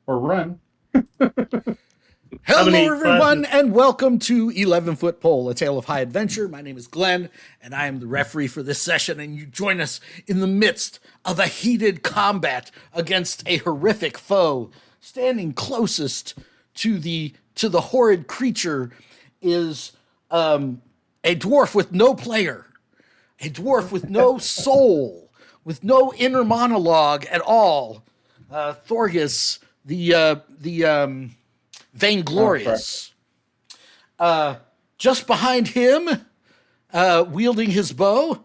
or run. Hello, everyone, and welcome to 11 Foot Pole, a tale of high adventure. My name is Glenn, and I am the referee for this session, and you join us in the midst of a heated combat against a horrific foe. Standing closest to the horrid creature is a dwarf with no player, a dwarf with no soul, with no inner monologue at all. Thorgous, the vainglorious. Just behind him, wielding his bow,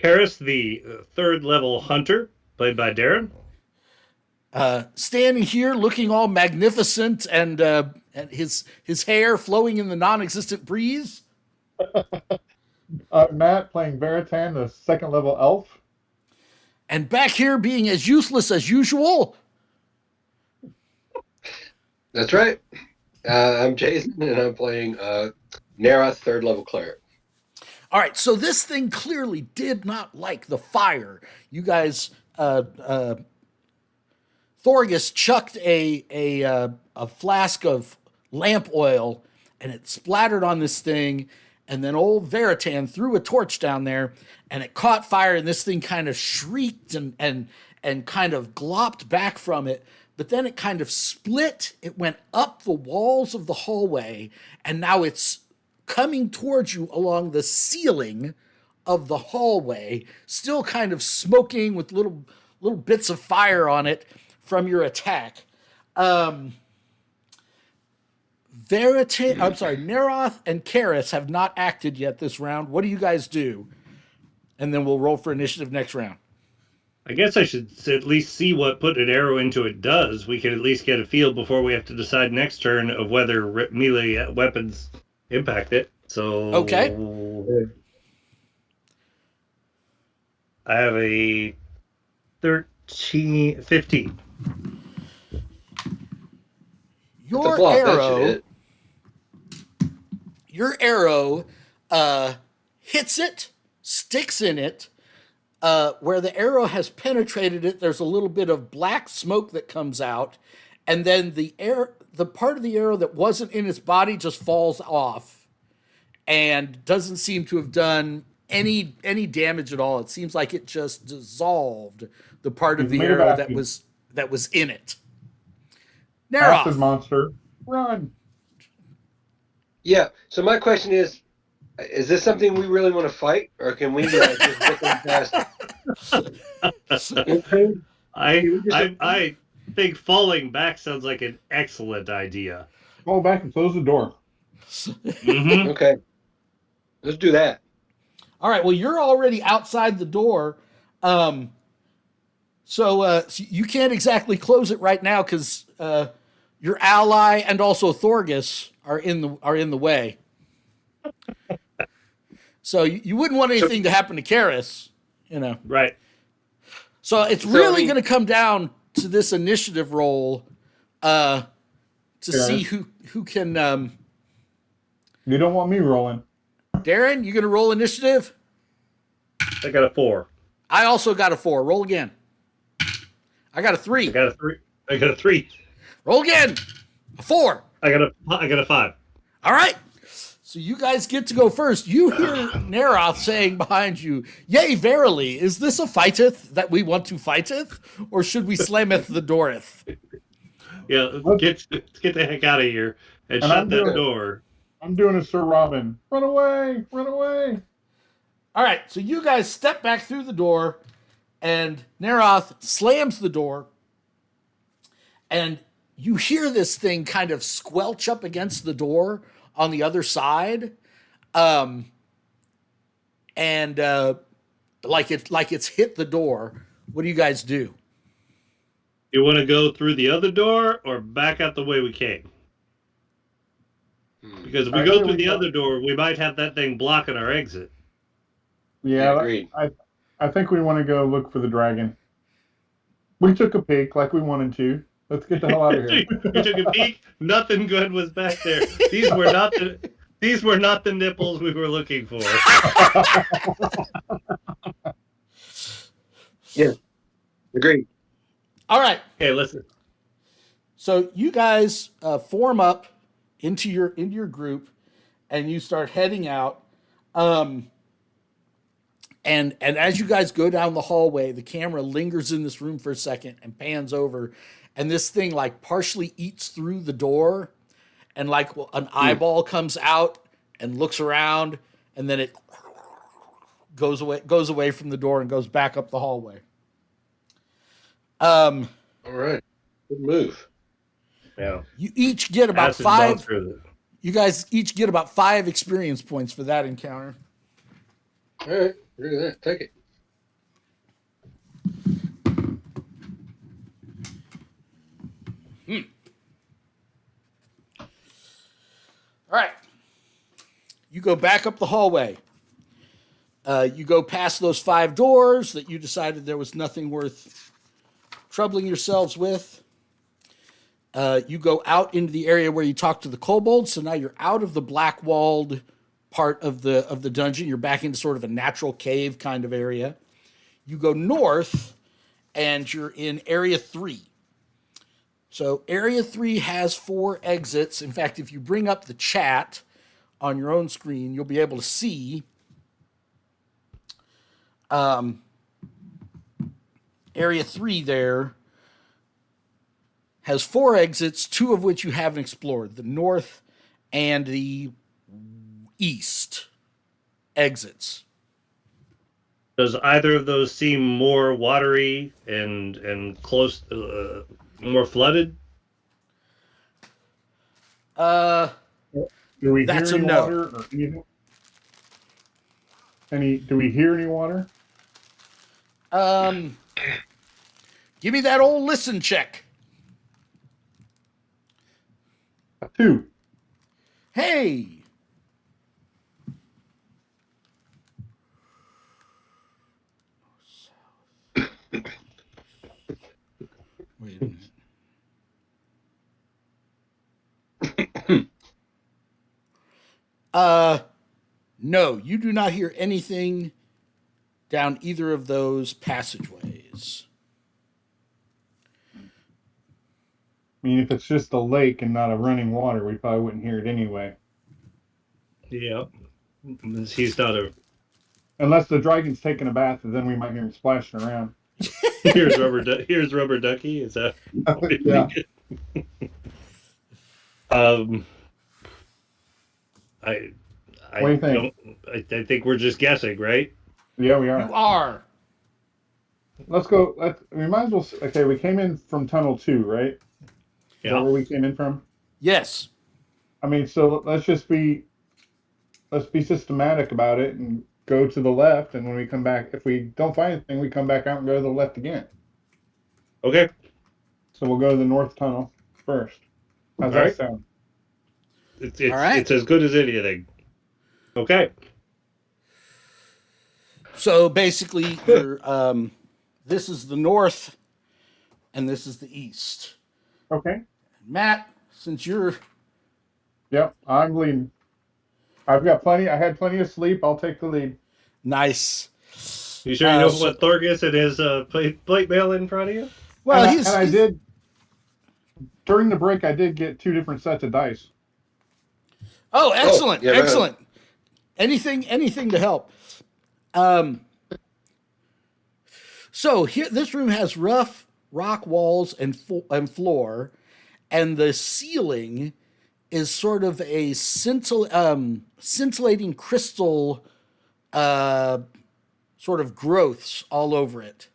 Harris, the third level hunter, played by Darren. standing here looking all magnificent and his hair flowing in the non-existent breeze. Matt playing Veritan, the second level elf. And back here being as useless as usual. That's right. I'm Jason, and I'm playing Nara, third level cleric. All right, so this thing clearly did not like the fire. You guys, Thorgous chucked a flask of lamp oil, and it splattered on this thing. And then old Veritan threw a torch down there, and it caught fire. And this thing kind of shrieked and kind of glopped back from it. But then it kind of split. It went up the walls of the hallway, and now it's coming towards you along the ceiling of the hallway, still kind of smoking with little bits of fire on it from your attack. Neroth and Karis have not acted yet this round. What do you guys do? And then we'll roll for initiative next round. I guess I should at least see what put an arrow into it does. We can at least get a feel before we have to decide next turn of whether melee weapons impact it. So okay, I have a 15. Your arrow hits it, sticks in it. Where the arrow has penetrated it, there's a little bit of black smoke that comes out, and then the part of the arrow that wasn't in its body just falls off, and doesn't seem to have done any damage at all. It seems like it just dissolved the part of the arrow that was in it. Acid monster, run! Yeah. So my question is this something we really want to fight, or can we just get them past? I think falling back sounds like an excellent idea. Fall back and close the door. Mm-hmm. Okay. Let's do that. All right. Well, you're already outside the door, so you can't exactly close it right now because your ally and also Thorgous are in the way. So you wouldn't want anything to happen to Karis, Right. So it's really going to come down to this initiative roll to see who can. You don't want me rolling. Darren, you going to roll initiative? I got a 4. I also got a 4. Roll again. I got a 3. I got a 3. Roll again. A 4. I got a 5. All right. So you guys get to go first. You hear Neroth saying behind you, "Yea, verily, is this a fighteth that we want to fighteth, or should we slameth the dooreth?" Yeah, let's get the heck out of here and shut that door. I'm doing a Sir Robin. Run away! Run away! All right, so you guys step back through the door, and Neroth slams the door, and you hear this thing kind of squelch up against the door on the other side, and like it's hit the door. What do you guys do? You want to go through the other door or back out the way we came? Because if we go through the other door, we might have that thing blocking our exit. Yeah, I think we want to go look for the dragon. We took a peek like we wanted to. Let's get the hell out of here. You took a peek. Nothing good was back there. These were not the nipples we were looking for. Yeah, agreed. All right. Okay, listen. So you guys form up into your group, and you start heading out. And as you guys go down the hallway, the camera lingers in this room for a second and pans over, and this thing like partially eats through the door, and like an eyeball comes out and looks around, and then it goes away from the door and goes back up the hallway. All right, good move. Yeah. You each get about Acid's all 5. through it. You guys each get about 5 experience points for that encounter. All right, look at that. Take it. All right. You go back up the hallway. You go past those 5 doors that you decided there was nothing worth troubling yourselves with. You go out into the area where you talked to the kobolds. So now you're out of the black walled part of the dungeon. You're back into sort of a natural cave kind of area. You go north, and you're in area 3. So area 3 has 4 exits. In fact, if you bring up the chat on your own screen, you'll be able to see area 3 there has 4 exits, 2 of which you haven't explored, the north and the east exits. Does either of those seem more watery and close, more flooded? Do we That's hear a any no. water or anything? Do we hear any water? Give me that old listen check. 2. Hey. Wait a minute. No, you do not hear anything down either of those passageways. I mean, if it's just a lake and not a running water, we probably wouldn't hear it anyway. Yeah. He's not a... Unless the dragon's taking a bath, and then we might hear him splashing around. Here's Rubber Ducky. Is that... Yeah. I What do you think? I think we're just guessing, right? Yeah, we are. You are. Let's go. We might as well. Okay, we came in from tunnel 2, right? Is that where we came in from? Yes. I mean, so let's be systematic about it and go to the left. And when we come back, if we don't find anything, we come back out and go to the left again. Okay. So we'll go to the north tunnel first. How's that sound? It's all right. It's as good as anything. Okay. So basically, this is the north, and this is the east. Okay. Matt, since you're... Yep, I'm leading. I had plenty of sleep. I'll take the lead. Nice. You sure you don't want Thorgous and his plate mail in front of you? Well, I did, during the break, I did get 2 different sets of dice. Oh, excellent. Yeah, excellent. Anything to help. So here, this room has rough rock walls and floor, and the ceiling is sort of a scintillating crystal sort of growths all over it.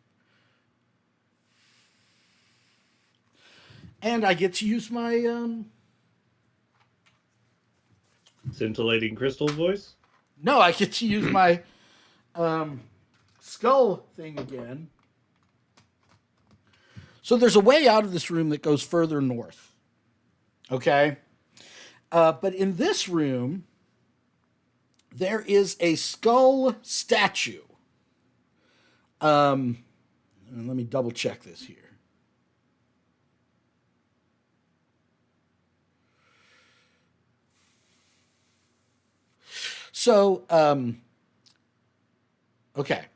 And I get to use my Scintillating crystal voice? No, I get to use my skull thing again. So there's a way out of this room that goes further north. Okay? But in this room, there is a skull statue. Let me double check this here. So, okay.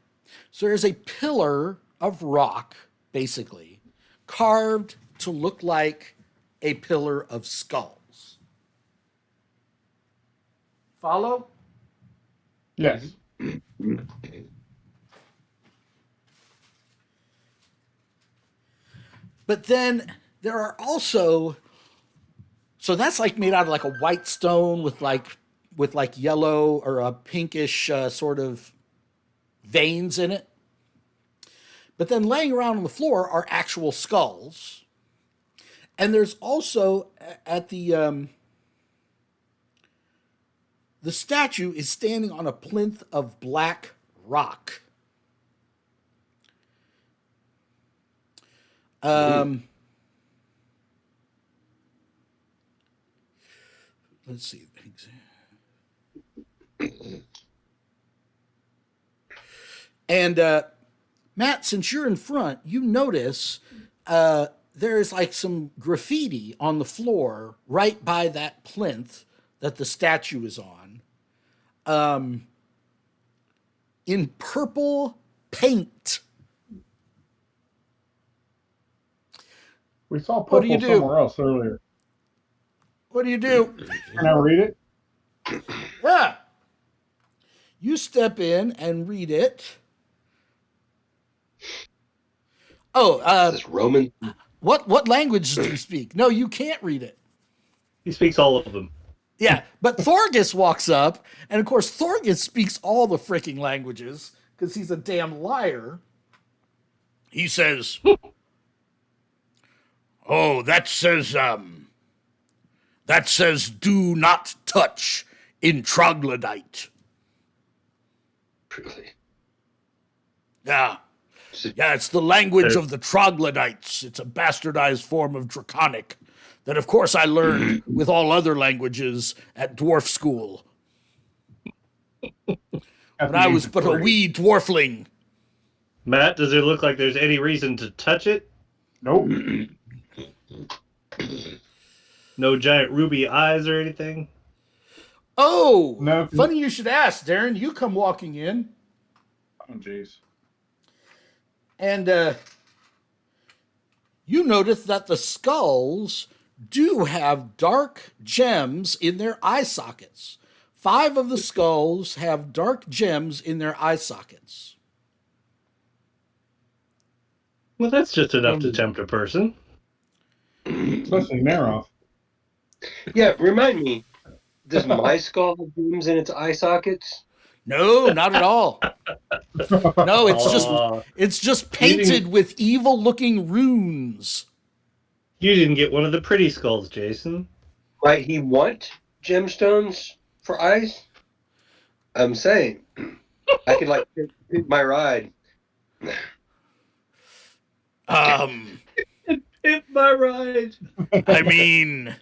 So there's a pillar of rock, basically, carved to look like a pillar of skulls. Follow? Yes. But then there are also, so that's like made out of like a white stone with like yellow or a pinkish sort of veins in it. But then laying around on the floor are actual skulls. And there's also at the statue is standing on a plinth of black rock. Let's see. And Matt, since you're in front, you notice there's like some graffiti on the floor right by that plinth that the statue is on, in purple paint. We saw What do you purple do? somewhere else earlier. What do you do? Can I read it? Yeah. You step in and read it. Oh, Is this Roman? what language do you speak? No, you can't read it. He speaks all of them. Yeah, but Thorgous walks up, and of course Thorgous speaks all the freaking languages because he's a damn liar. He says, "Oh, that says do not touch in troglodyte." Really? Yeah. Yeah, it's the language of the troglodytes. It's a bastardized form of Draconic that, of course, I learned with all other languages at dwarf school when I was but a wee dwarfling. Matt, does it look like there's any reason to touch it? Nope. No giant ruby eyes or anything? Oh, No. Funny you should ask, Darren. You come walking in. Oh, jeez. And you notice that the skulls do have dark gems in their eye sockets. 5 of the skulls have dark gems in their eye sockets. Well, that's just enough to tempt a person. Especially Naroth. Yeah, remind me. Does my skull have gems in its eye sockets? No, not at all. No, it's just painted with evil-looking runes. You didn't get one of the pretty skulls, Jason. Might he want gemstones for eyes? I'm saying I could like pick my ride. Hit my ride. I mean,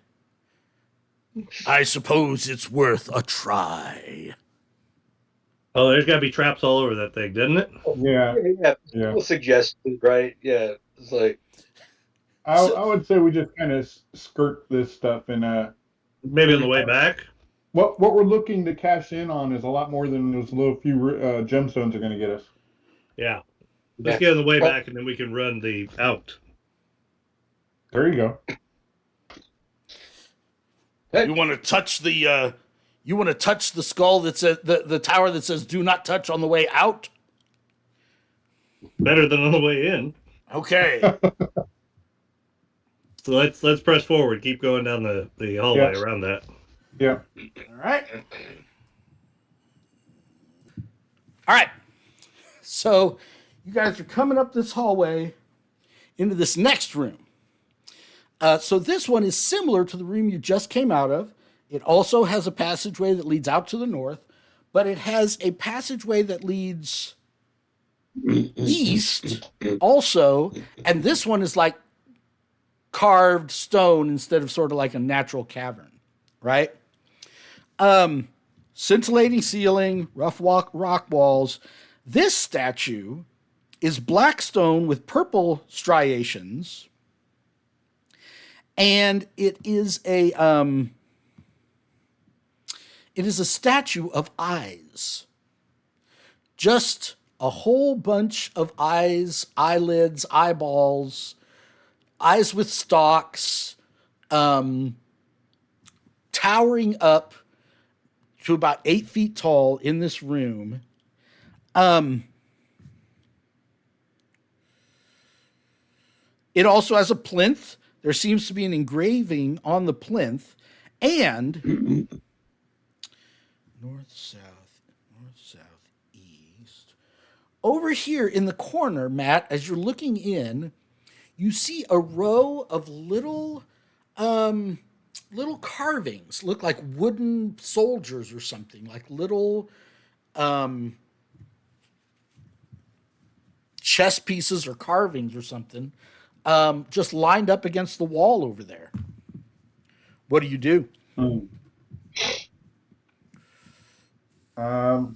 I suppose it's worth a try. Oh, there's got to be traps all over that thing, doesn't it? Yeah. We'll suggest it, right? Yeah. It's like I would say we just kind of skirt this stuff and maybe on the way back. What we're looking to cash in on is a lot more than those little few gemstones are going to get us. Yeah. Just get on the way back, and then we can run the out. There you go. You want to touch the skull that says the tower that says "Do not touch" on the way out? Better than on the way in. Okay. So let's press forward. Keep going down the hallway around that. Yeah. All right. So you guys are coming up this hallway into this next room. So this one is similar to the room you just came out of. It also has a passageway that leads out to the north, but it has a passageway that leads east also, and this one is like carved stone instead of sort of like a natural cavern, right? Scintillating ceiling, rough rock walls. This statue is black stone with purple striations, and it is a statue of eyes. Just a whole bunch of eyes, eyelids, eyeballs, eyes with stalks, towering up to about 8 feet tall in this room. It also has a plinth. There seems to be an engraving on the plinth. And north, south, east. Over here in the corner, Matt, as you're looking in, you see a row of little carvings. Look like wooden soldiers or something, like little chess pieces or carvings or something, just lined up against the wall over there. What do you do? Well,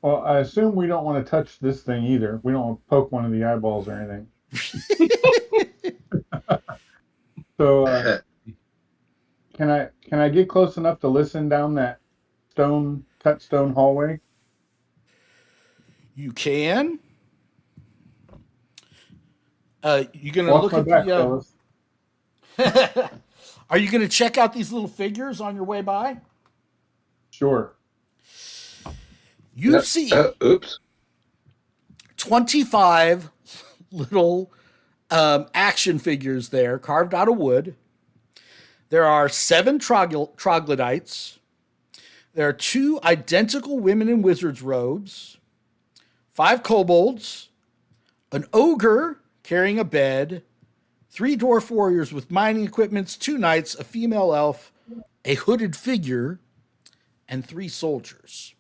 I assume we don't want to touch this thing either. We don't want to poke one of the eyeballs or anything. So, can I get close enough to listen down that cut stone hallway? You gonna Watch look my at back, the? fellas. Are you gonna check out these little figures on your way by? Sure. You see Oops. 25 little action figures there, carved out of wood. There are 7 troglodytes. There are 2 identical women in wizard's robes, 5 kobolds, an ogre carrying a bed, 3 dwarf warriors with mining equipments, 2 knights, a female elf, a hooded figure, and 3 soldiers.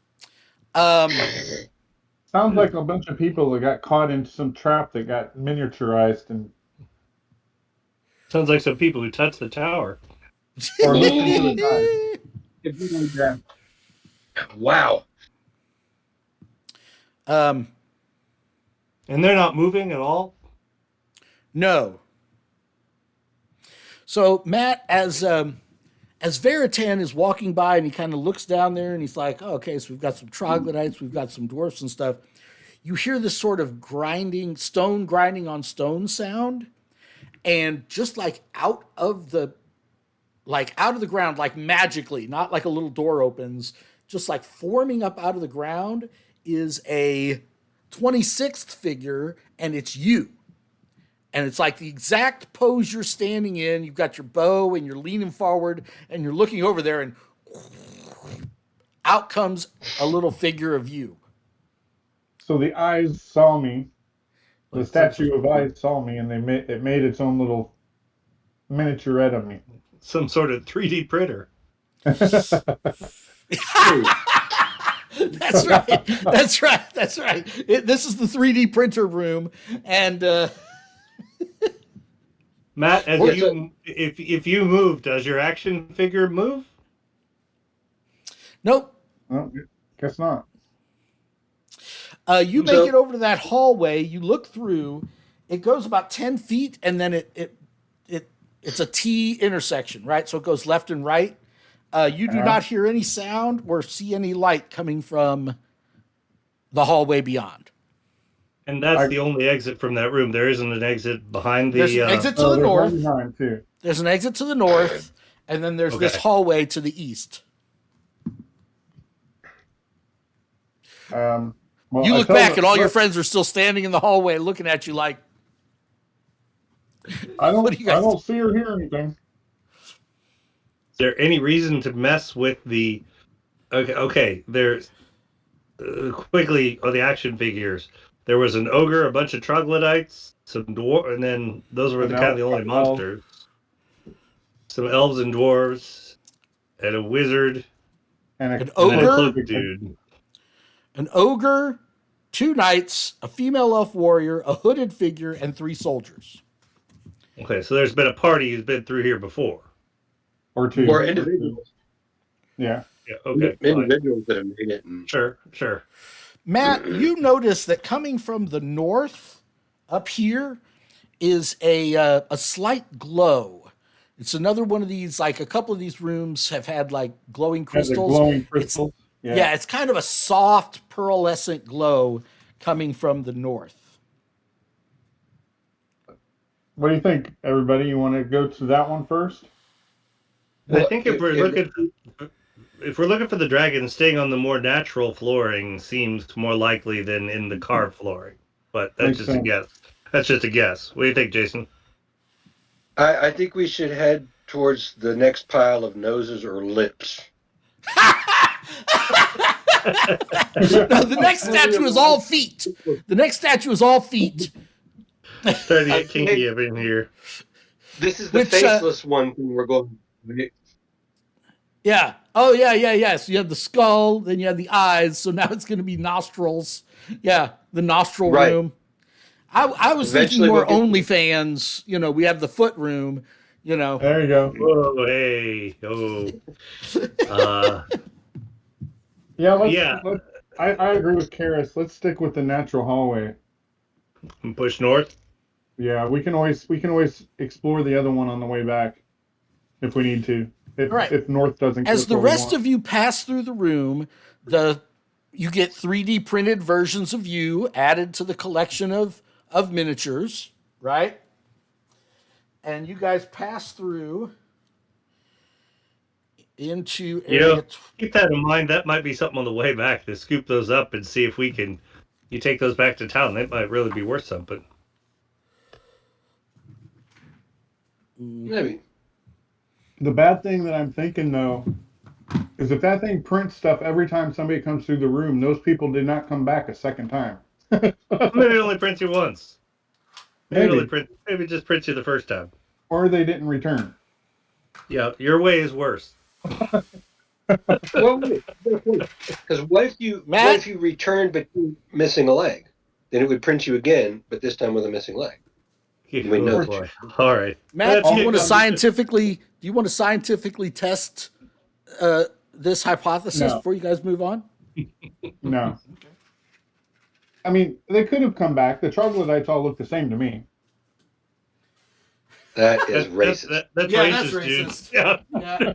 Sounds like a bunch of people that got caught in some trap that got miniaturized and. Sounds like some people who touched the tower. Or looked into its eyes. Wow. And they're not moving at all? No. So Matt, as Veritan is walking by and he kind of looks down there and he's like, oh, okay, so we've got some troglodytes, we've got some dwarfs and stuff. You hear this sort of stone grinding on stone sound, and just like out of the ground, like magically, not like a little door opens, just like forming up out of the ground is a 26th figure, and it's you. And it's like the exact pose you're standing in. You've got your bow and you're leaning forward and you're looking over there, and out comes a little figure of you. So the eyes saw me. The statue of eyes saw me, and it made its own little miniaturette of me. Some sort of 3D printer. That's right. That's right. That's right. This is the 3D printer room, and Matt, if you move, does your action figure move? Nope. Well, guess not. You make it over to that hallway. You look through. It goes about 10 feet, and then it's a T intersection, right? So it goes left and right. You do not hear any sound or see any light coming from the hallway beyond. And that's the only exit from that room. There isn't an exit behind the... There's an exit to the north. There's an exit to the north, and then there's this hallway to the east. Well, you look back, and all your friends are still standing in the hallway looking at you like... I don't see or hear anything. Is there any reason to mess with the... Okay, there's... quickly, on the action figures, there was an ogre, a bunch of troglodytes, some dwarf, and then those were kind of the only monsters. Some elves and dwarves, and a wizard, an ogre, and a cloak dude. An ogre, 2 knights, a female elf warrior, a hooded figure, and 3 soldiers. Okay, so there's been a party who's been through here before. Or 2. Or individuals. Yeah. Yeah, okay. Individuals that have made it. Sure. Matt, you notice that coming from the north up here is a slight glow. It's another one of these, like a couple of these rooms have had like glowing crystals. Glowing crystals. Yeah, it's kind of a soft pearlescent glow coming from the north. What do you think, everybody? You want to go to that one first? I think if we're looking for the dragon, staying on the more natural flooring seems more likely than in the carved flooring. But that's just a guess. That's just a guess. What do you think, Jason? I think we should head towards the next pile of noses or lips. No, the next statue is all feet. The next statue is all feet. Starting to get kinky up in here. This is the faceless one thing we're going. Yeah. Oh, yeah. So you have the skull, then you have the eyes. So now it's going to be nostrils. Yeah, the nostril room. I was thinking more OnlyFans. You know, we have the foot room. You know. There you go. Whoa, hey, Yeah, I agree with Karis. Let's stick with the natural hallway. And push north. Yeah, we can always explore the other one on the way back if we need to. If north doesn't. As the rest of you pass through the room, you get 3D printed versions of you added to the collection of miniatures, right? And you guys pass through into area. Keep that in mind. That might be something on the way back to scoop those up and see if we can. You take those back to town. That might really be worth something. Maybe. The bad thing that I'm thinking though is if that thing prints stuff every time somebody comes through the room, those people did not come back a second time. Maybe it only prints you once. Maybe it just prints you the first time. Or they didn't return. Yeah, your way is worse. Well, because what if you returned but missing a leg? Then it would print you again, but this time with a missing leg. Boy. All right, Matt. Do you want to scientifically test this hypothesis before you guys move on? No. Okay. I mean, they could have come back. The troglodytes all look the same to me. That is racist. That's racist, dude. Yeah.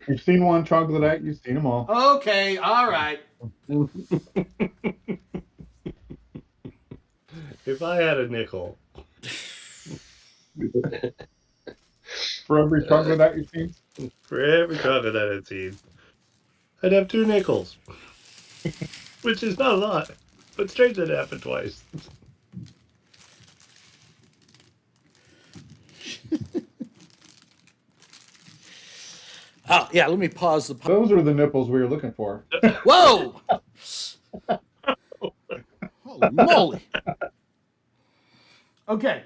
You've seen one troglodyte, you've seen them all. Okay, all right. If I had a nickel. For every troglodyte you've seen? For every troglodyte I've seen. I'd have 2 nickels. Which is not a lot. But strange that happened twice. Oh, yeah, let me pause the... Those are the nipples we were looking for. Whoa! Holy moly. Okay.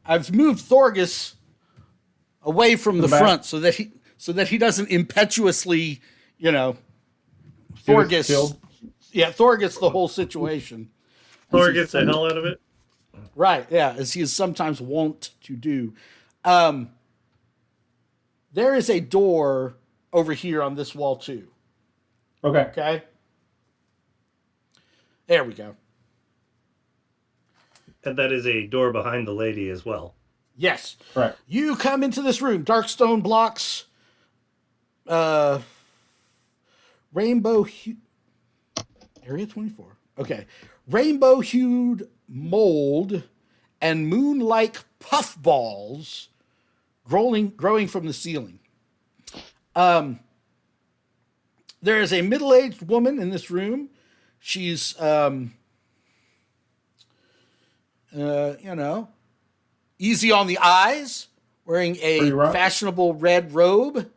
I've moved Thorgous away from the front so that he doesn't impetuously, Thorgous the whole situation. Thorgous the hell out of it. Right, yeah, as he is sometimes wont to do. There is a door over here on this wall too. Okay. There we go. And that is a door behind the lady as well. Yes. Right. You come into this room, dark stone blocks, rainbow hue. Area 24. Okay. Rainbow hued mold and moon-like puffballs growing from the ceiling. There is a middle-aged woman in this room. She's, easy on the eyes, wearing a fashionable red robe.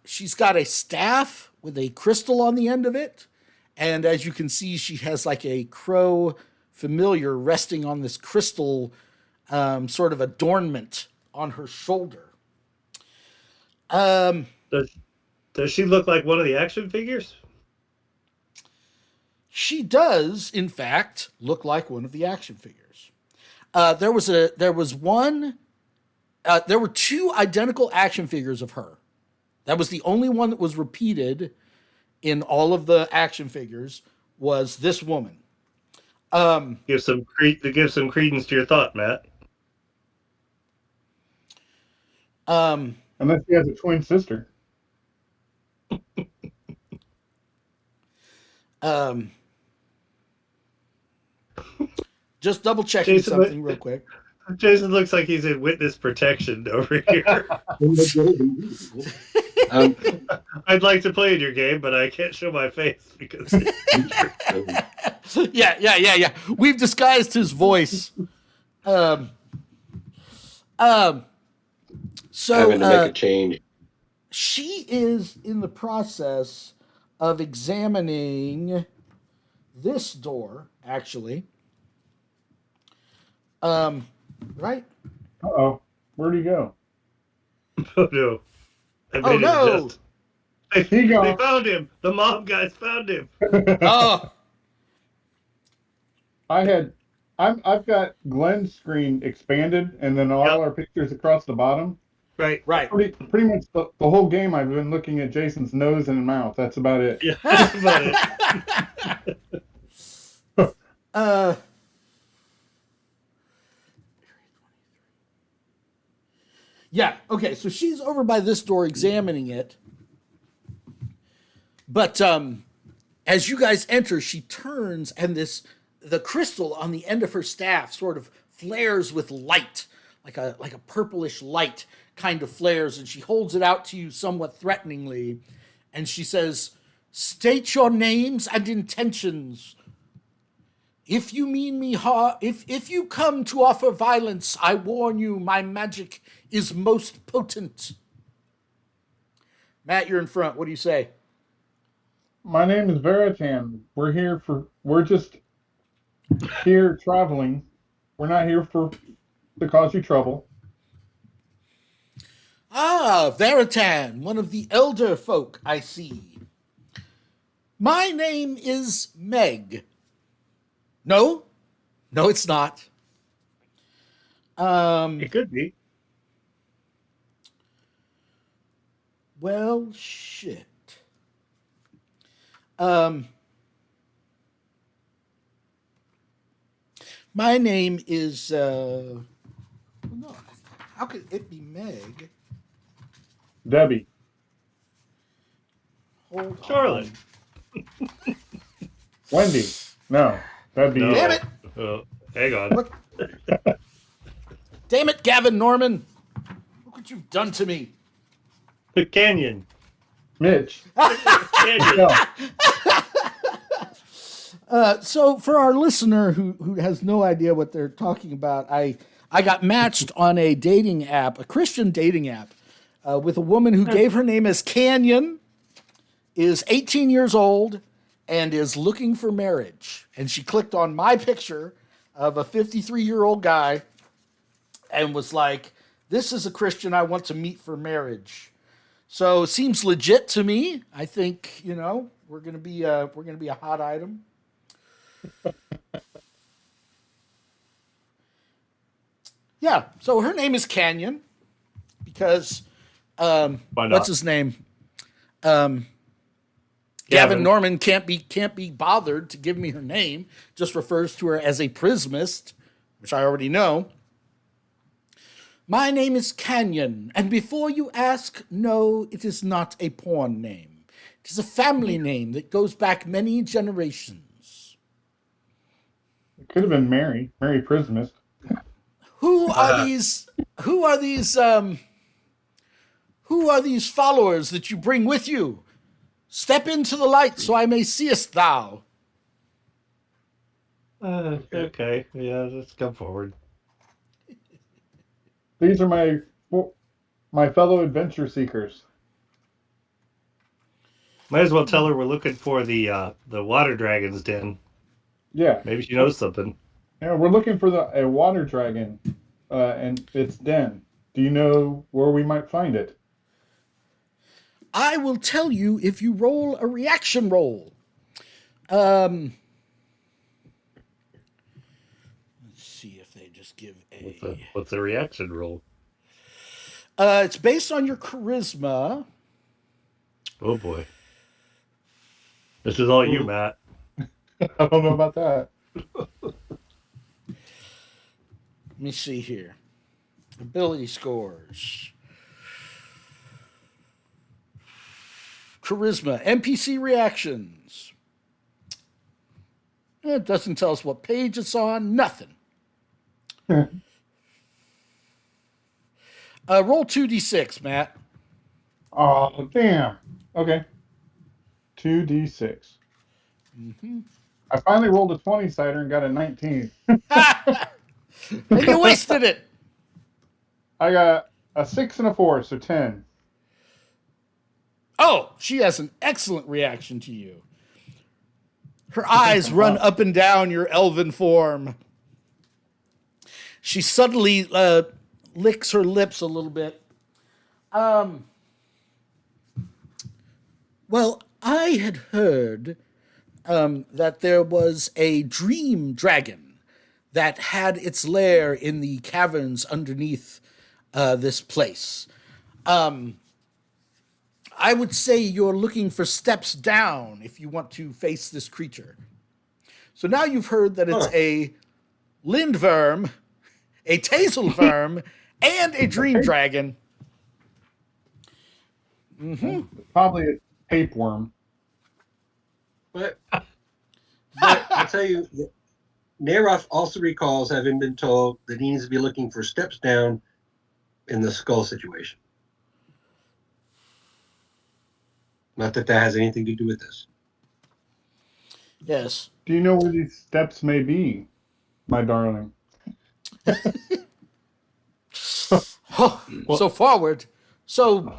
She's got a staff with a crystal on the end of it. And as you can see, she has like a crow familiar resting on this crystal sort of adornment on her shoulder. Does she look like one of the action figures? She does, in fact, look like one of the action figures. There were 2 identical action figures of her. That was the only one that was repeated in all of the action figures was this woman. Give some credence to your thought, Matt. Unless he has a twin sister. Just double checking something real quick. Jason looks like he's in witness protection over here. I'd like to play in your game, but I can't show my face because. Yeah. We've disguised his voice. So having to make a change. She is in the process of examining this door, actually. Right? Uh-oh. Where'd he go? Oh no! Oh no! They found him. The mob guys found him. Oh. I've got Glenn's screen expanded, and then all our pictures across the bottom. Right. Pretty much the whole game I've been looking at Jason's nose and mouth. That's about it. Yeah, that's about it. Yeah, okay, so she's over by this door examining it. But as you guys enter, she turns and the crystal on the end of her staff sort of flares with light, like a purplish light kind of flares, and she holds it out to you somewhat threateningly, and she says, "State your names and intentions. If you mean me harm, if you come to offer violence, I warn you, my magic is most potent." Matt, you're in front. What do you say? My name is Veritan. We're just here traveling. We're not here to cause you trouble. Ah, Veritan, one of the elder folk, I see. My name is Meg. No, it's not. It could be. Well, shit. My name is no. How could it be Meg? Debbie. Hold Charlotte. on. Wendy. No. That'd be. No. Damn it! Hang on. What? Damn it, Gavin Norman! Look what you've done to me. The Canyon. Mitch. Canyon. So for our listener who has no idea what they're talking about, I got matched on a dating app, a Christian dating app, with a woman who gave her name as Canyon, is 18 years old, and is looking for marriage. And she clicked on my picture of a 53-year-old guy and was like, "This is a Christian I want to meet for marriage." So it seems legit to me. I think, we're gonna be a hot item. Yeah, so her name is Canyon because what's his name? Gavin Norman can't be bothered to give me her name. Just refers to her as a prismist, which I already know. My name is Canyon, and before you ask, no, it is not a porn name. It is a family name that goes back many generations. It could have been Mary Prismist. Who are these followers that you bring with you? Step into the light so I may seest thou. Okay. Yeah, let's come forward. These are my fellow adventure seekers. Might as well tell her we're looking for the water dragon's den. Yeah. Maybe she knows something. Yeah, we're looking for a water dragon and its den. Do you know where we might find it? I will tell you if you roll a reaction roll. Let's see if they just give What's the reaction roll? It's based on your charisma. Oh boy. This is all you, Matt. I don't know about that. Let me see here. Ability scores. Charisma. NPC reactions. It doesn't tell us what page it's on. Nothing. Roll 2d6, Matt. Oh, damn. Okay. 2d6. Mm-hmm. I finally rolled a 20-sider and got a 19. And you wasted it. I got a 6 and a 4, so 10. Oh, she has an excellent reaction to you. Her eyes run up and down your elven form. She suddenly licks her lips a little bit. Well, I had heard that there was a dream dragon that had its lair in the caverns underneath this place. I would say you're looking for steps down if you want to face this creature. So now you've heard that it's a lindworm, a tazelworm, and a dream dragon. Mm-hmm. Probably a tapeworm. But I'll tell you, Neroth also recalls having been told that he needs to be looking for steps down in the skull situation. Not that that has anything to do with this. Yes. Do you know where these steps may be, my darling? Oh, so forward, so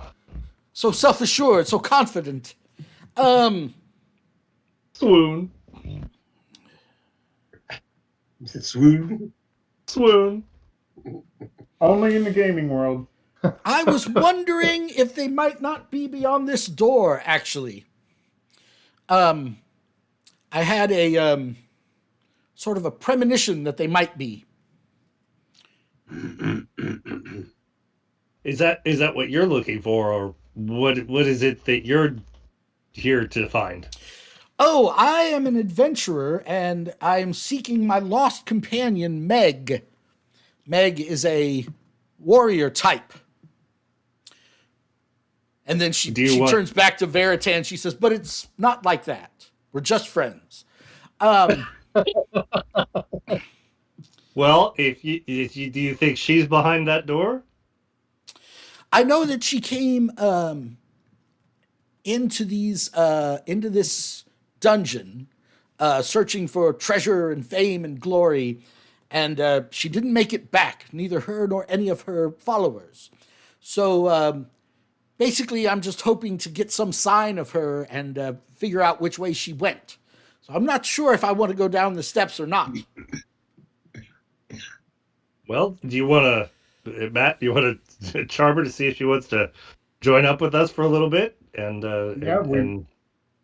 self-assured, so confident. Swoon. Swoon. Swoon. Only in the gaming world. I was wondering if they might not be beyond this door, actually. I had a sort of a premonition that they might be. Is that what you're looking for, or what is it that you're here to find? Oh, I am an adventurer, and I am seeking my lost companion, Meg. Meg is a warrior type. And then she turns back to Veritan. She says, but it's not like that. We're just friends. Well, if you do you think she's behind that door? I know that she came into this dungeon, searching for treasure and fame and glory, and she didn't make it back. Neither her nor any of her followers. So basically, I'm just hoping to get some sign of her and figure out which way she went. So I'm not sure if I want to go down the steps or not. Well, do you want to, Matt? Do you want to charm her to see if she wants to join up with us for a little bit? And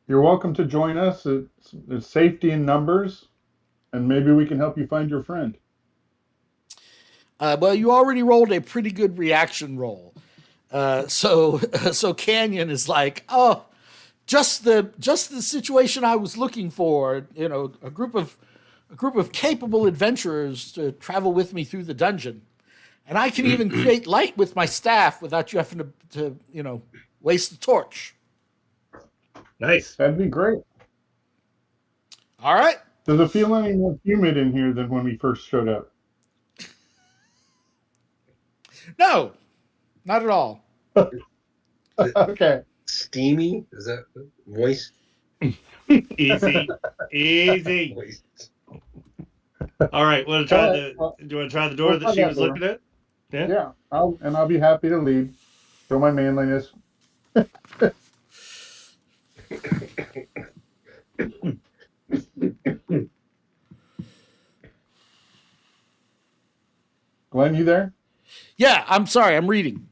you're welcome to join us. It's safety in numbers, and maybe we can help you find your friend. Well, you already rolled a pretty good reaction roll. So Canyon is like, oh, just the situation I was looking for. You know, a group of capable adventurers to travel with me through the dungeon, and I can even create light with my staff without you having to waste the torch. Nice. That'd be great. All right. Does it feel any more humid in here than when we first showed up? No, not at all. Okay. Steamy? Is that moist? Easy. All right. Do you want to try the door that she was looking at? Yeah. I'll be happy to lead. Show my manliness. Glenn, you there? Yeah, I'm sorry. I'm reading.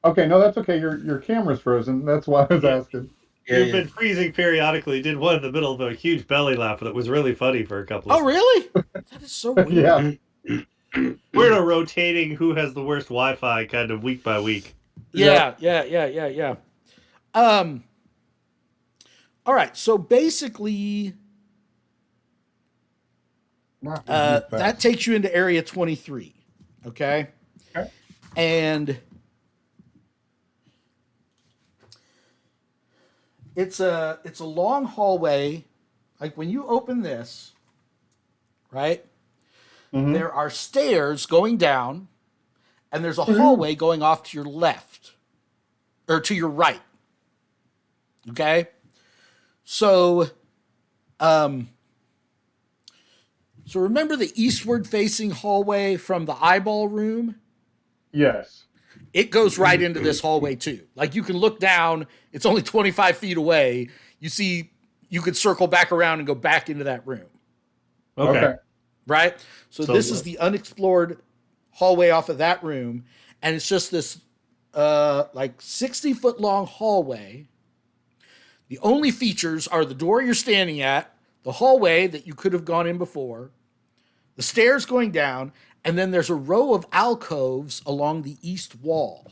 Okay, no, that's okay. Your camera's frozen. That's why I was asking. You've been freezing periodically. Did one in the middle of a huge belly laugh that was really funny for a couple of Oh, really? That is so weird. Yeah. We're in a rotating who has the worst Wi-Fi kind of week by week. Yeah. All right, so basically, Not as move that fast. takes you into Area 23. Okay, Okay. and it's a long hallway. Like when you open this, right? Mm-hmm. There are stairs going down, and there's a Mm-hmm. hallway going off to your left or to your right. Okay, so um, so remember the eastward facing hallway from the eyeball room? Yes. It goes right into this hallway too. Like you can look down, it's only 25 feet away. You see, you could circle back around and go back into that room, Okay. right? So So this is the unexplored hallway off of that room, and it's just this like 60-foot long hallway. The only features are the door you're standing at, the hallway that you could have gone in before, the stairs going down, and then there's a row of alcoves along the east wall.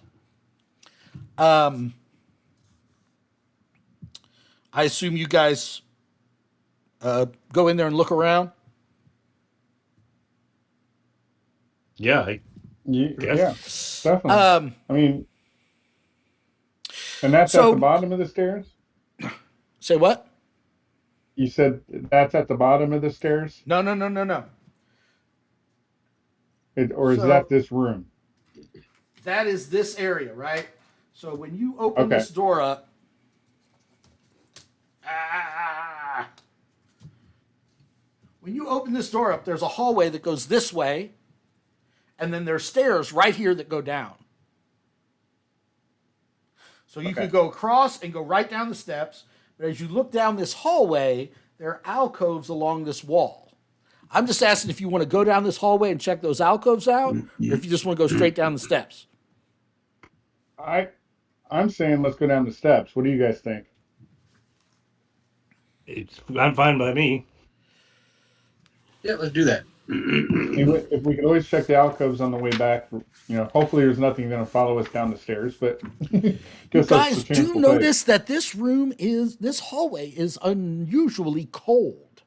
I assume you guys go in there and look around. yeah, I Yeah, guess. definitely. Um, I mean, and that's at the so bottom of the stairs? say what? You said that's at the bottom of the stairs? No, no, no, no, no. Or is that So this room? that is this area, right? So when you open Okay. this door up, ah, when you open this door up, there's a hallway that goes this way, and then there's stairs right here that go down. So you Okay. could go across and go right down the steps, but as you look down this hallway, there are alcoves along this wall. I'm just asking if you want to go down this hallway and check those alcoves out, or if you just want to go straight down the steps. I'm saying let's go down the steps. What do you guys think? I'm fine by me. Yeah, let's do that. If we could always check the alcoves on the way back, hopefully there's nothing going to follow us down the stairs, but You guess that's the guys chance do we'll take. notice that this hallway is unusually cold.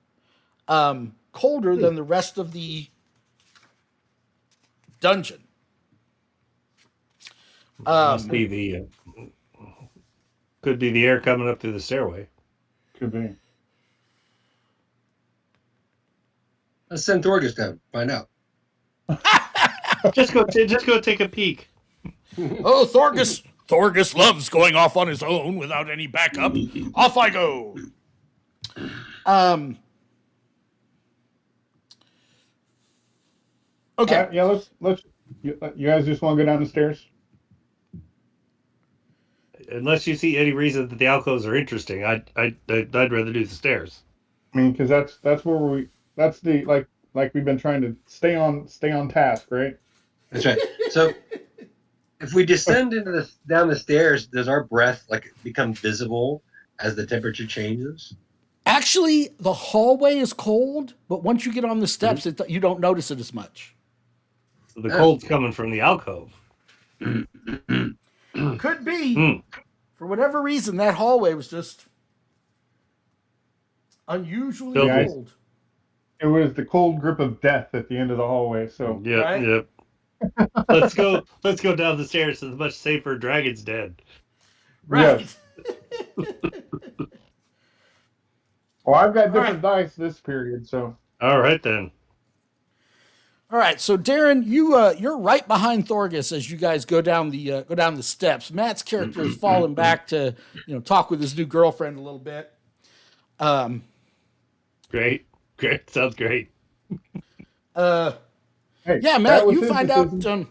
Colder than the rest of the dungeon. Must be the could be the air coming up through the stairway. Could be. Let's send Thorgous down. Find out. Just go take a peek. Oh, Thorgous loves going off on his own without any backup. Off I go. Okay. Yeah, let's. You guys just want to go down the stairs? Unless you see any reason that the alcoves are interesting, I'd rather do the stairs. I mean, because that's where that's the like we've been trying to stay on task, right? That's right. So if we descend down the stairs, does our breath become visible as the temperature changes? Actually, the hallway is cold, but once you get on the steps, you don't notice it as much. So the cold's coming from the alcove. Could be. For whatever reason, that hallway was just unusually Yeah, cold. It was the cold grip of death at the end of the hallway. So Yep, Right? yep. Let's go down the stairs to the much safer Dragon's Den. Right. Yes. Well, I've got All different dice this period, so All right then. All right, so Darren, you're right behind Thorgous as you guys go down the steps. Matt's character has fallen back to talk with his new girlfriend a little bit. Great. Sounds great. hey, Yeah, that Matt, was you his find decision.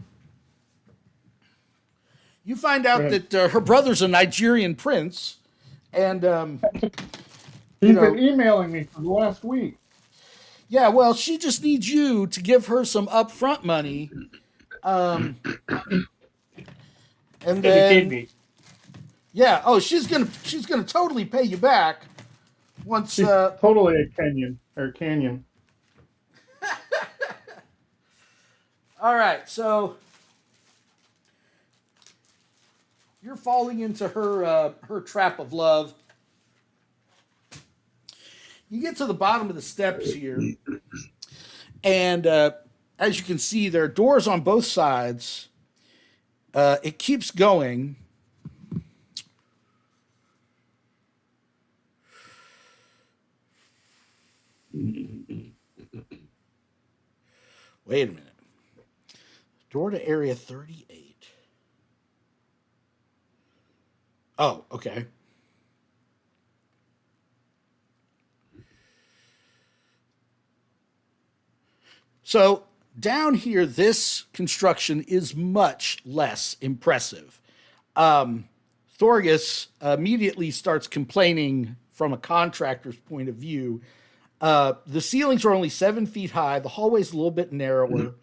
out that her brother's a Nigerian prince, and He's been emailing me for the last week. yeah, well, she just needs you to give her some upfront money, and then yeah, oh, she's gonna totally pay you back once. She's totally a canyon. All right, so you're falling into her trap of love, you get to the bottom of the steps here, and as you can see, there are doors on both sides. It keeps going. Wait a minute. Door to area 38. Oh, okay. So down here, this construction is much less impressive. Thorgous immediately starts complaining from a contractor's point of view. The ceilings are only 7 feet high. The hallway's a little bit narrower.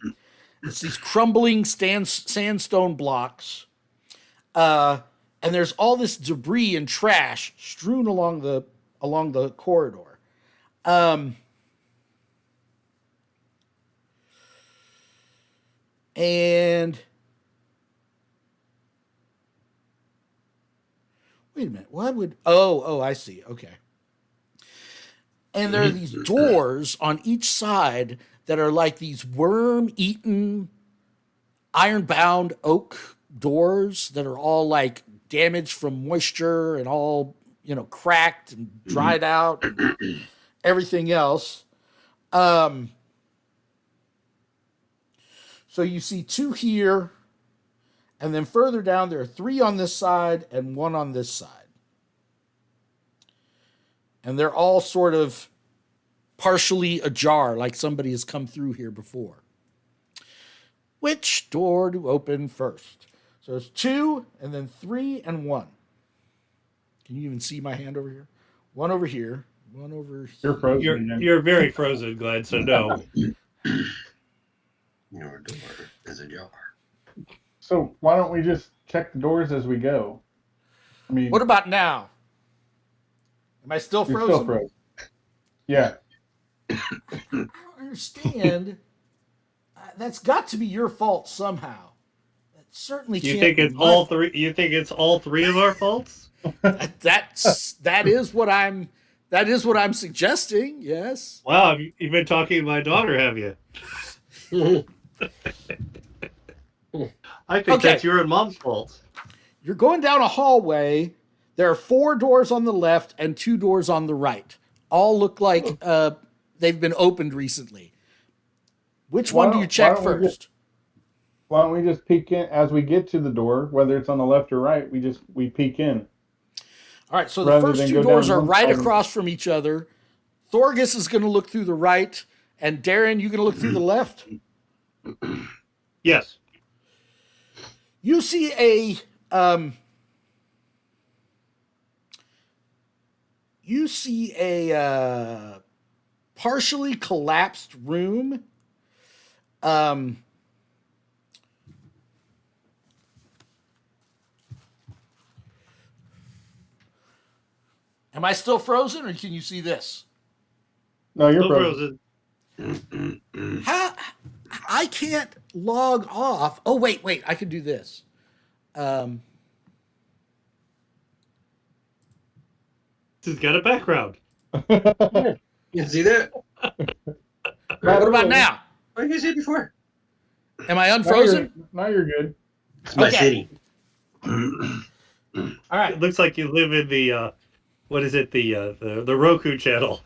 It's these crumbling sandstone blocks. And there's all this debris and trash strewn along the corridor. And wait a minute. What would? Oh, I see. Okay. And there are these doors on each side that are like these worm-eaten, iron-bound oak doors that are all like damaged from moisture and all, cracked and dried out and everything else. So you see 2 here, and then further down there are 3 on this side and 1 on this side. And they're all sort of partially ajar, like somebody has come through here before. Which door to open first? So it's 2, and then 3, and 1. Can you even see my hand over here? 1 over here, 1 over here. You're frozen. You're very frozen, Glenn, so no. Your door is ajar. So why don't we just check the doors as we go? I mean, What about now? Am I still you're frozen? still frozen. Yeah. I don't understand. That's got to be your fault somehow. That certainly You can't think be it's my all fault. 3? You think it's all 3 of our faults? That is what I'm suggesting. Yes. Wow, you've been talking to my daughter, have you? I think Okay. that's your and Mom's fault. You're going down a hallway. There are 4 doors on the left and 2 doors on the right. All look like they've been opened recently. Which one do you check first? Why don't we just peek in as we get to the door, whether it's on the left or right? We peek in. All right, so the rather first than 2 go doors down are one right side. across from each other. Thorgous is going to look through the right, and Darren, you're going to look through the left. Yes. You see a partially collapsed room. Am I still frozen, or can you see this? No, you're Still frozen. frozen. How? I can't log off. Oh, wait, I can do this. This has got a background. You can see that? What about now? What did you see before? Am I unfrozen? Now you're good. It's my Okay. city. All right. It looks like you live in the what is it? The Roku channel.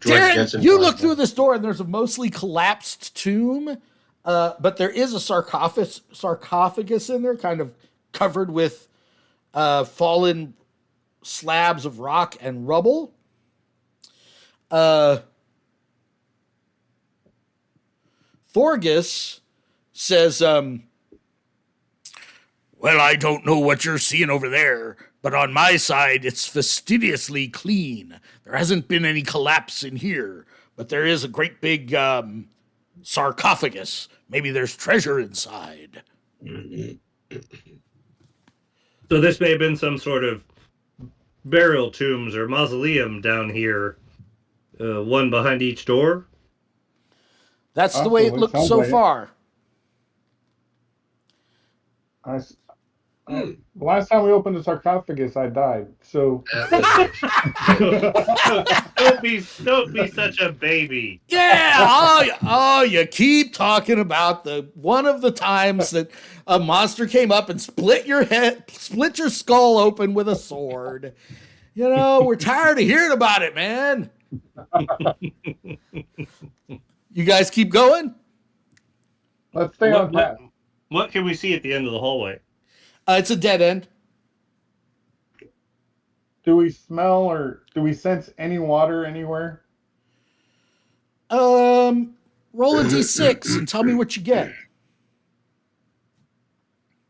Darren, you look through this door and there's a mostly collapsed tomb, but there is a sarcophagus in there, kind of covered with fallen slabs of rock and rubble. Thorgous says, well, I don't know what you're seeing over there, but on my side, it's fastidiously clean. There hasn't been any collapse in here, but there is a great big sarcophagus. Maybe there's treasure inside. So this may have been some sort of burial tombs or mausoleum down here, one behind each door. That's the way it looks so far. The last time we opened the sarcophagus, I died. So don't be such a baby. Yeah. Oh, you keep talking about the one of the times that a monster came up and split your skull open with a sword. You know, we're tired of hearing about it, man. You guys keep going? let's stay on task. What can we see at the end of the hallway? It's a dead end. Do we smell or do we sense any water anywhere? Roll a d6 and tell me what you get.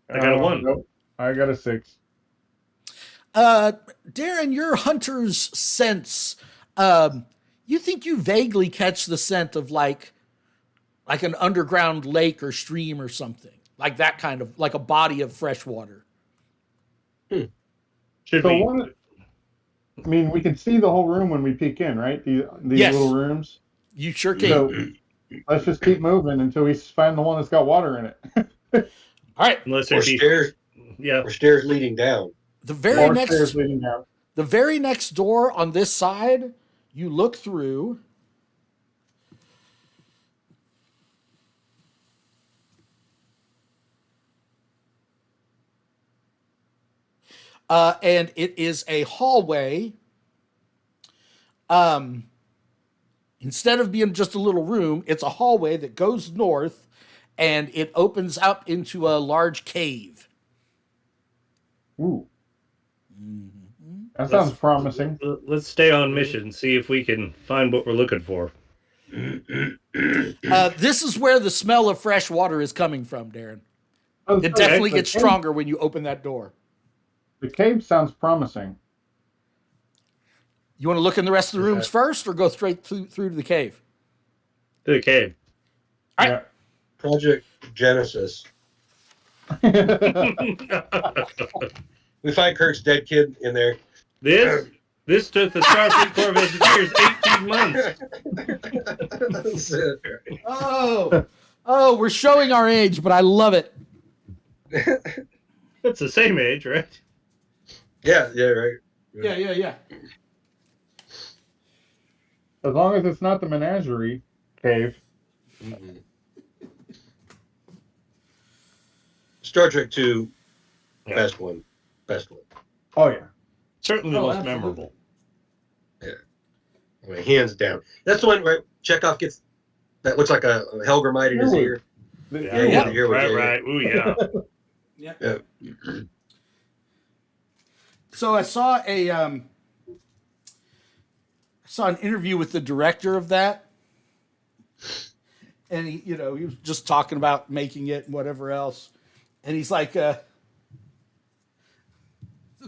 I got a 1. Nope. I got a 6. Darren, your hunter's sense, you think you vaguely catch the scent of like an underground lake or stream or something, like that kind of, like a body of fresh water. Should So we? I mean, we can see the whole room when we peek in, right? These Yes. little rooms. You sure can. So let's just keep moving until we find the one that's got water in it. All right. Unless Or there's stairs, yeah. or stairs leading down. The very Or next stairs leading down. The very next door on this side, you look through. And it is a hallway. Instead of being just a little room, it's a hallway that goes north and it opens up into a large cave. Ooh. That sounds promising. Let's stay on mission. See if we can find what we're looking for. This is where the smell of fresh water is coming from, Darren. It definitely gets stronger when you open that door. The cave sounds promising. You want to look in the rest of the rooms first or go straight through to the cave? To the cave. All right. Yeah. Project Genesis. We find Kirk's dead kid in there. This took the Starfleet Corps of Engineers 18 months. Oh, we're showing our age, but I love it. That's the same age, right? Yeah, right. Yeah. As long as it's not the menagerie cave. Mm-hmm. Star Trek 2, Yeah. best one. Oh, yeah. Certainly the most absolutely. memorable. I mean, hands down. That's the one where Chekhov gets that looks like a Helgramite in his ear. Yeah, the earwig, right. Ooh, yeah. Yeah. So I saw an interview with the director of that, and he was just talking about making it and whatever else, and he's like, the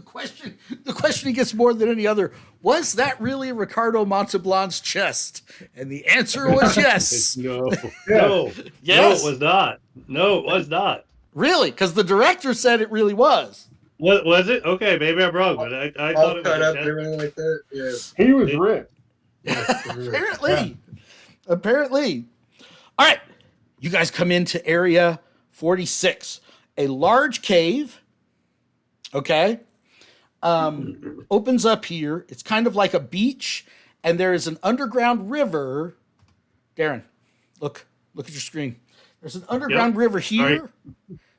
question he gets more than any other, was that really Ricardo Montalban's chest? And the answer was yes. No, Yes. it was not. No, it was not. Really, because the director said it really was. What was it? Okay, maybe I'm wrong, but I thought All it cut was. up and everything like that. Yeah. He was ripped. Apparently. All right. You guys come into area 46, a large cave. Okay. Opens up here. It's kind of like a beach, and there is an underground river. Darren, look at your screen. There's an underground river here. Right.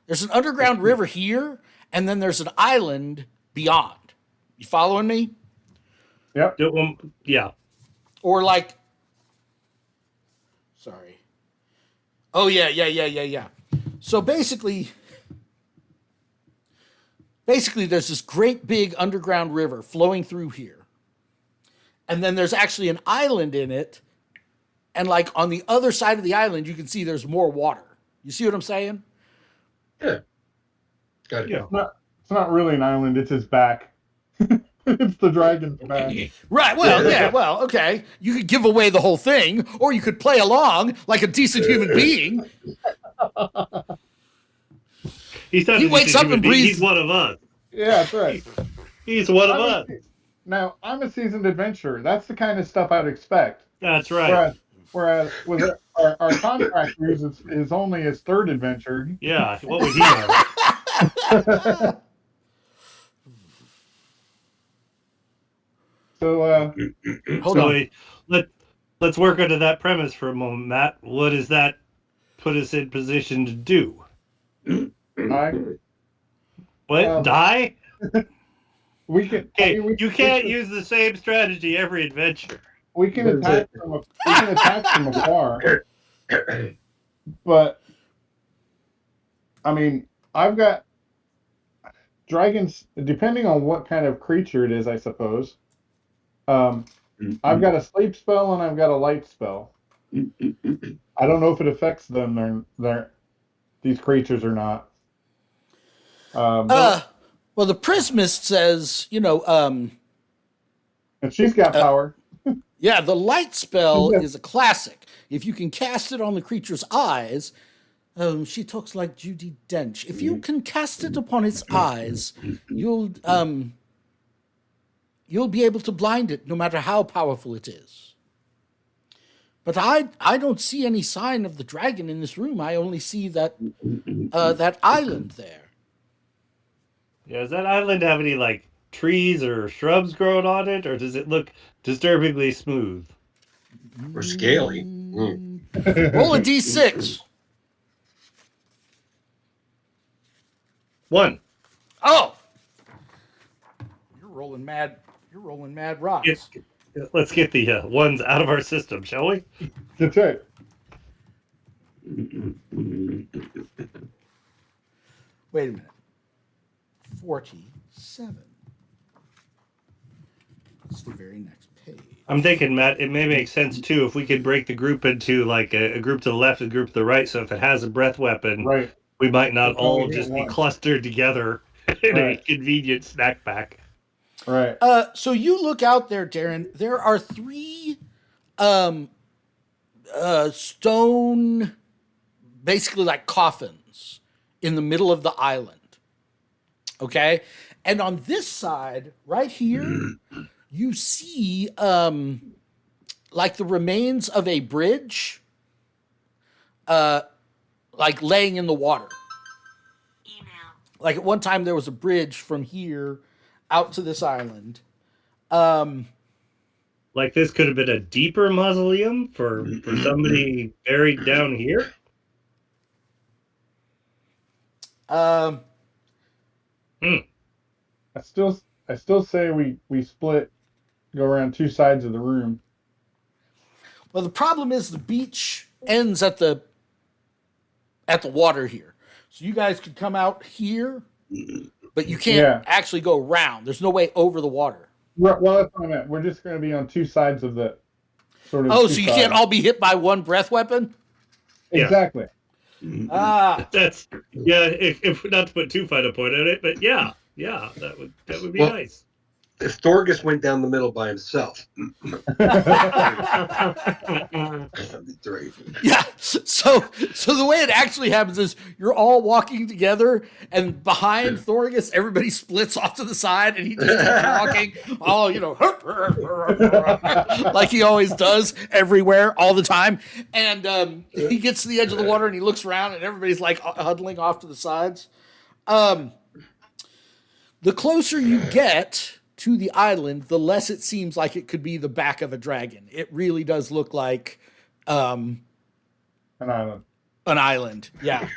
There's an underground river here, and then there's an island beyond. You following me? Yep. Yeah. Or like, sorry. Oh yeah. So basically there's this great big underground river flowing through here. And then there's actually an island in it. And like on the other side of the island, you can see there's more water. You see what I'm saying? Yeah. Got it. Yeah. It's not really an island. It's his back. It's the dragon's back. Right. Well, yeah. Well, okay. You could give away the whole thing, or you could play along like a decent human being. He's not He wakes up and breathes. He's one of us. Yeah, that's right. He's one of us. Now, I'm a seasoned adventurer. That's the kind of stuff I'd expect. That's right. Whereas with our contractor is only his third adventure. Yeah. What would he know? So, Hold So on. let's work under that premise for a moment, Matt. What does that put us in position to do? I What? well, Die? we can. I Okay, mean, you can't use the same strategy every adventure. we can That's attack it. from afar, but I mean, I've got dragons. Depending on what kind of creature it is, I suppose. I've got a sleep spell and I've got a light spell. I don't know if it affects them. These creatures or not. Uh, well, the Prismist says, And she's got power. yeah, the light She's spell got, is a classic. If you can cast it on the creature's eyes, she talks like Judy Dench. If you can cast it upon its eyes, you'll be able to blind it, no matter how powerful it is. But I don't see any sign of the dragon in this room. I only see that island there. Yeah, does that island have any like trees or shrubs growing on it, or does it look disturbingly smooth? Or scaly. Roll a d6. One. Oh, you're rolling mad. You're rolling mad Get, rocks. let's get the ones out of our system, shall we? that's right. Wait a minute. 47. That's the very next page. I'm thinking, Matt, it may make sense too if we could break the group into like a group to the left and a group to the right. So if it has a breath weapon, Right. we might not It's only all hit just be once. clustered together in a Right. convenient snack pack. Right. So you look out there, Darren. There are three stone, basically like coffins, in the middle of the island. Okay, and on this side, right here, you see like the remains of a bridge, like laying in the water. Like at one time, there was a bridge from here out to this island. Like this could have been a deeper mausoleum for somebody buried down here. Um, Hmm. I still say we split, go around two sides of the room. well, the problem is the beach ends at the water here, so you guys could come out here, but you can't Yeah. actually go around. There's no way over the water. Well, that's what I meant. We're just going to be on two sides of the sort of. Oh, two so you can't sides. all be hit by one breath weapon? Yeah. Exactly. Ah, That's if not to put too fine a point on it, but yeah, that would be Well, nice. If Thorgous went down the middle by himself, that'd be great. yeah. So the way it actually happens is you're all walking together, and behind Thorgous, everybody splits off to the side, and he just keeps walking, all like he always does everywhere, all the time. And he gets to the edge of the water, and he looks around, and everybody's like huddling off to the sides. The closer you get to the island, the less it seems like it could be the back of a dragon. It really does look like An island. an island. Yeah.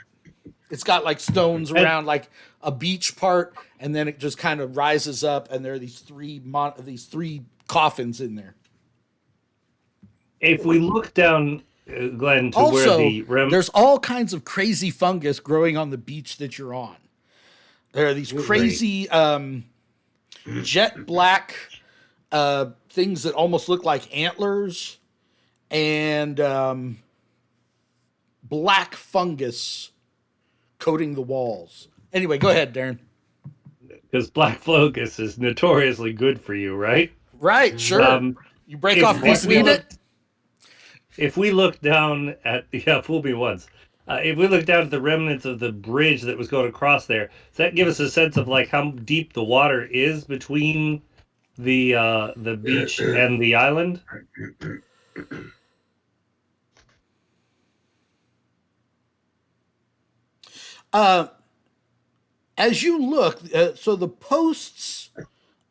It's got like stones around like a beach part, and then it just kind of rises up, and there are these three coffins in there. If we look down, Glenn, to where Also, the there's all kinds of crazy fungus growing on the beach that you're on. There are these crazy jet black things that almost look like antlers, and black fungus coating the walls. Anyway, go ahead, Darren. because black fungus is notoriously good for you, right? Right, sure. You break off a piece and eat it. If we look down at fool me once. If we look down at the remnants of the bridge that was going across there, does that give us a sense of like how deep the water is between the beach and the island? As you look, so the posts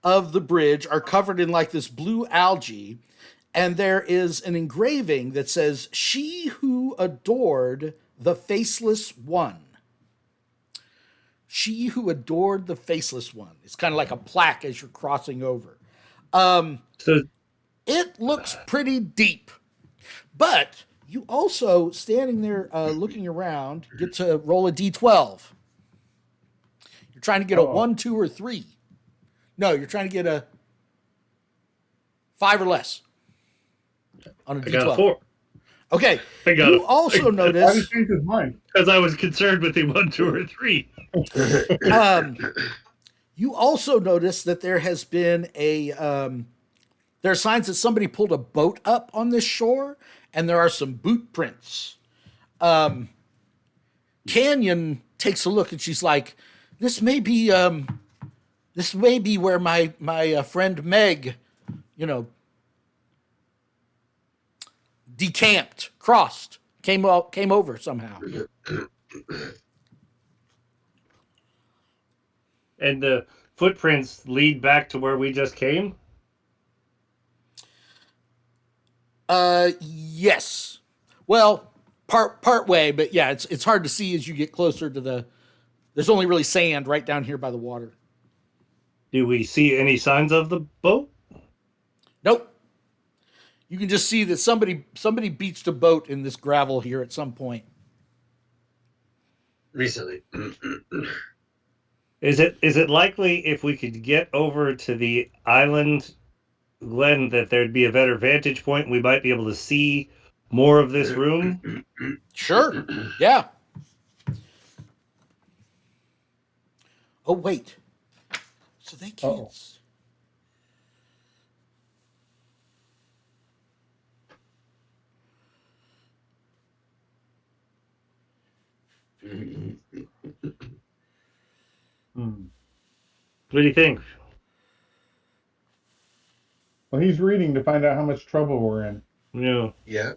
of the bridge are covered in like this blue algae, and there is an engraving that says, "She who adored the faceless one." She who adored the faceless one. It's kind of like a plaque as you're crossing over. So It looks pretty deep, but you also, standing there looking around, get to roll a d12. You're trying to get a 1, 2, or 3. No, you're trying to get a 5 or less on a d12. I got a 4. Okay. I got You also Why notice did he change his mind? because I was concerned with the 1, 2, or 3. you also notice that there has been there are signs that somebody pulled a boat up on this shore, and there are some boot prints. Canyon takes a look, and she's like, "This may be where my friend Meg, decamped, crossed, came over somehow." And the footprints lead back to where we just came? Yes. Well, part way, but yeah, it's hard to see as you get closer to the. There's only really sand right down here by the water. Do we see any signs of the boat? Nope. You can just see that somebody beached a boat in this gravel here at some point. Recently. Is it likely if we could get over to the island, Glenn, that there'd be a better vantage point and we might be able to see more of this room? Sure. Yeah. Oh, wait. So they can't. Uh-oh. What do you think? Well, he's reading to find out how much trouble we're in. Yeah. Yeah.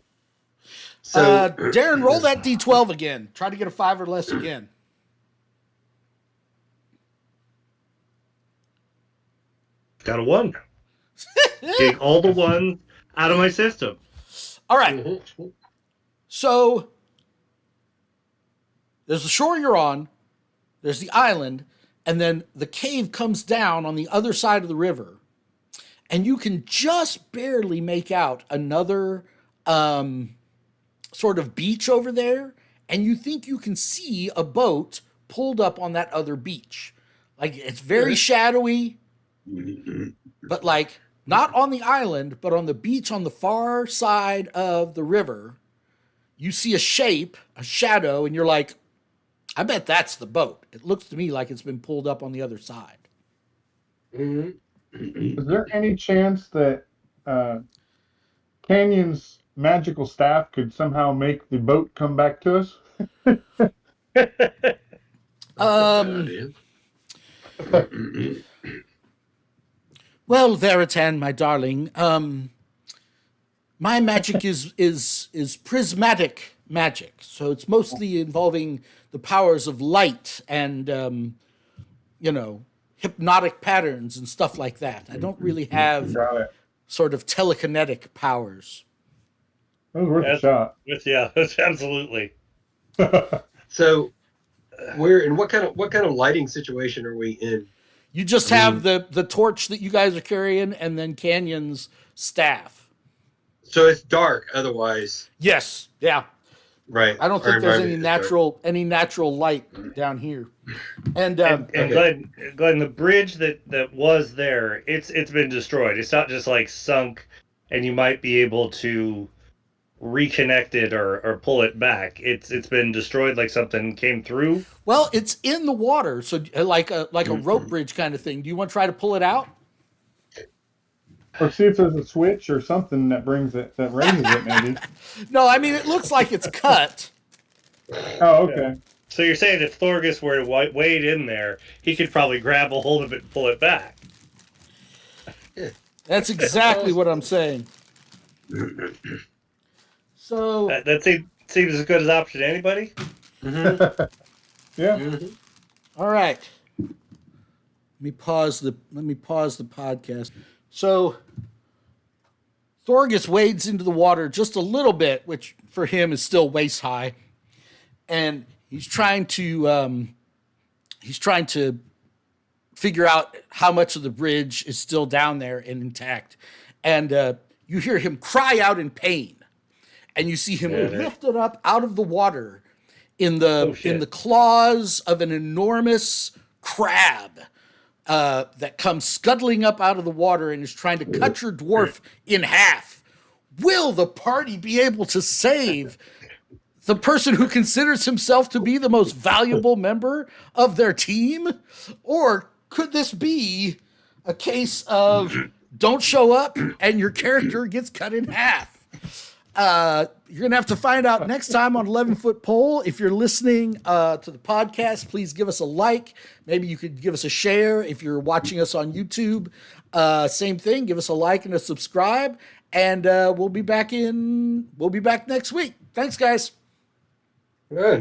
So Darren, roll that d12 again. Try to get a 5 or less again. Got a 1. Getting all the 1 out of my system. All right. So there's the shore you're on, there's the island, and then the cave comes down on the other side of the river. And you can just barely make out another sort of beach over there. And you think you can see a boat pulled up on that other beach. Like, it's very shadowy, but like not on the island, but on the beach on the far side of the river. You see a shape, a shadow, and you're like, I bet that's the boat. It looks to me like it's been pulled up on the other side. Is there any chance that Canyon's magical staff could somehow make the boat come back to us? Well, Veritan, my darling, my magic is prismatic magic, so it's mostly involving the powers of light and hypnotic patterns and stuff like that. I don't really have sort of telekinetic powers. That was worth a shot. Yeah, absolutely. So we're in what kind of lighting situation are we in? You just have the torch that you guys are carrying and then Canyon's staff. So it's dark otherwise. Yes. Yeah. Right. I don't think there's any natural light down here. And Glenn, the bridge that was there, it's been destroyed. It's not just like sunk and you might be able to reconnect it or pull it back. It's been destroyed, like something came through. Well, it's in the water, so like a rope bridge kind of thing. Do you want to try to pull it out? Or see if there's a switch or something that raises it, maybe. No, I mean, it looks like it's cut. Oh, okay. So you're saying if Thorgous were to wade in there, he could probably grab a hold of it and pull it back. That's exactly what I'm saying. So that seems as good as option to anybody. Yeah. All right. Let me pause the podcast. So Thorgous wades into the water just a little bit, which for him is still waist high, and he's trying to figure out how much of the bridge is still down there and intact. And you hear him cry out in pain, and you see him lifted up out of the water in the claws of an enormous crab that comes scuttling up out of the water and is trying to cut your dwarf in half. Will the party be able to save the person who considers himself to be the most valuable member of their team? Or could this be a case of don't show up and your character gets cut in half? You're going to have to find out next time on 11-Foot Pole. If you're listening to the podcast, please give us a like. Maybe you could give us a share if you're watching us on YouTube. Same thing, give us a like and a subscribe. And we'll be back next week. Thanks, guys. Good.